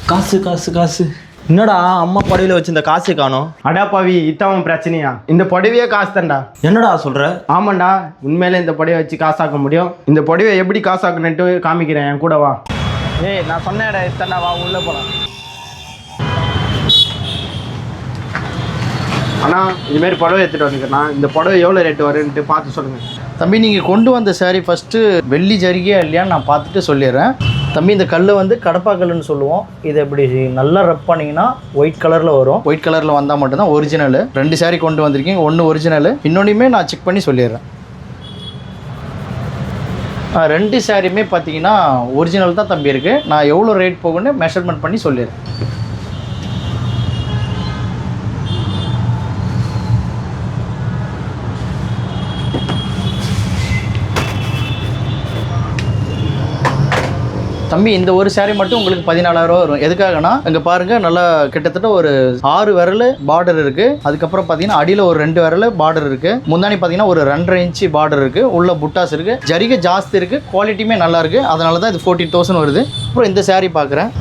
காசு காசு காசு என்னடா அம்மா புடவையில வச்சு இந்த காசை காணோம். அடா பாவி இத்தவன் பிரச்சனையா? இந்த புடவையே காசு தான்டா. என்னடா சொல்ற? ஆமாண்டா, உண்மையில இந்த புடவை வச்சு காசாக்க முடியும். இந்த புடவை எப்படி காசாக்குன்னுட்டு காமிக்கிறேன், என் கூட வா. ஏய், நான் சொன்ன இடம் இத்தனை, வா உள்ள போலாம். அண்ணா, இதுமாரி புடவை எடுத்துகிட்டு வந்துக்கிறேன். இந்த புடவை எவ்வளோ ரேட்டு வரும்ன்ட்டு பார்த்து சொல்லுங்கள். தம்பி, நீங்கள் கொண்டு வந்த சாரீ ஃபஸ்ட்டு வெள்ளி ஜரிகையா இல்லையான்னு நான் பார்த்துட்டு சொல்லிடுறேன். தம்பி, இந்த கல் வந்து கடப்பா கல்லுன்னு சொல்லுவோம். இதை இப்படி நல்லா ரப் பண்ணிங்கன்னா ஒயிட் கலரில் வரும். ஒயிட் கலரில் வந்தால் மட்டும்தான் ஒரிஜினல். 2 சாரீ கொண்டு வந்திருக்கீங்க, ஒன்று ஒரிஜினல், இன்னொன்றுமே நான் செக் பண்ணி சொல்லிடுறேன். 2 சாரியுமே பார்த்தீங்கன்னா ஒரிஜினல் தான் தம்பி இருக்குது. நான் எவ்வளோ ரேட் போகுன்னு மெஷர்மெண்ட் பண்ணி சொல்லிடுறேன். தம்பி, இந்த ஒரு சாரீ மட்டும் உங்களுக்கு 14,000 ரூபா வரும். எதுக்காகனா இங்கே பாருங்கள், நல்லா கிட்டத்தட்ட ஒரு 6 விரல் பார்டர் இருக்குது. அதுக்கப்புறம் பார்த்தீங்கன்னா அடியில் ஒரு 2 விரல் பார்டர் இருக்குது. முந்தானி பார்த்தீங்கன்னா ஒரு 2.5 இன்ச்சு பார்டர் இருக்குது. உள்ள புட்டாஸ் இருக்குது. ஜரிகை ஜாஸ்தி இருக்குது. குவாலிட்டியுமே நல்லா இருக்குது. அதனால தான் இது 14,000 வருது. அப்புறம் இந்த சாரீ பார்க்குறேன்.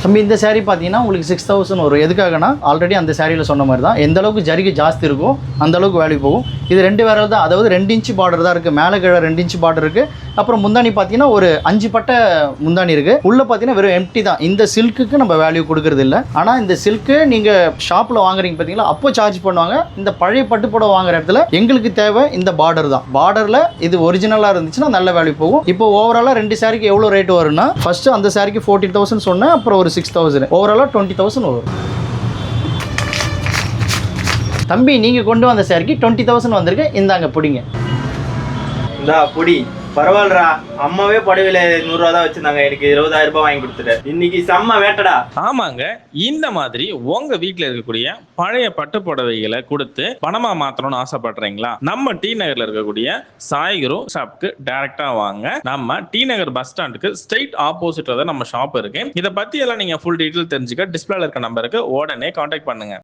தம்பி, இந்த சாரீ பார்த்தீங்கன்னா உங்களுக்கு 6,000 வரும். எதுக்காகனா ஆல்ரெடி அந்த சாரியில் சொன்ன மாதிரி தான், எந்த அளவுக்கு ஜரிகை ஜாஸ்தி இருக்கும் அந்த அளவுக்கு வேல்யூ போகும். இது 2 விரல் தான், அதாவது 2 இன்ச்சு பார்டர் தான் இருக்குது. மேலே கீழே 2 இன்ச்சு பார்டர் இருக்குது. அப்புறம் முந்தானி பார்த்தீங்கன்னா ஒரு 5 பட்டை முந்தானி இருக்குது. உள்ளே பார்த்தீங்கன்னா வெறும் எம்டி தான். இந்த சில்க்குக்கு நம்ம வேல்யூ கொடுக்கறது இல்லை. ஆனால் இந்த சில்க்கு நீங்கள் ஷாப்பில் வாங்குறீங்க பார்த்தீங்களா, அப்போ சார்ஜ் பண்ணுவாங்க. இந்த பழைய பட்டுப்புடவை வாங்குற இடத்துல எங்களுக்கு தேவை இந்த பார்டர் தான். பார்டரில் இது ஒரிஜினலாக இருந்துச்சுன்னா நல்ல வேல்யூ போகும். இப்போ ஓவராலாக 2 சாரிக்கு எவ்வளோ ரேட் வரும்னா, ஃபஸ்ட்டு அந்த சாரிக்கு 14,000 சொன்னேன், அப்புறம் ஒரு 6,000, ஓவராலாக 20,000 வரும். தம்பி, நீங்கள் கொண்டு வந்த சாரிக்கு 20,000 வந்திருக்கு. இந்தாங்க பிடிங்க. இந்தா பொடி. பரவாயில்லடா, அம்மாவே புடவையில 100 ரூபா தான் வச்சிருந்தாங்க. எனக்கு 20,000 ரூபாய் வாங்கி கொடுத்துட்டேன். இன்னைக்கு செம்ம வேட்டடா. ஆமாங்க, இந்த மாதிரி உங்க வீட்டுல இருக்கக்கூடிய பழைய பட்டு புடவைகளை கொடுத்து பணமா மாத்தணும்னு ஆசைப்படுறீங்களா? நம்ம டி நகர்ல இருக்கக்கூடிய சாய்குரு ஷாப்க்கு டைரக்டா வாங்க. நம்ம டி நகர் பஸ் ஸ்டாண்டுக்கு ஸ்ட்ரெயிட் ஆப்போசிட்ல தான் நம்ம ஷாப் இருக்கு. இதை பத்தி எல்லாம் நீங்க ஃபுல் டீடைல் தெரிஞ்சுக்க டிஸ்பிளேல இருக்க நம்பருக்கு உடனே கான்டாக்ட் பண்ணுங்க.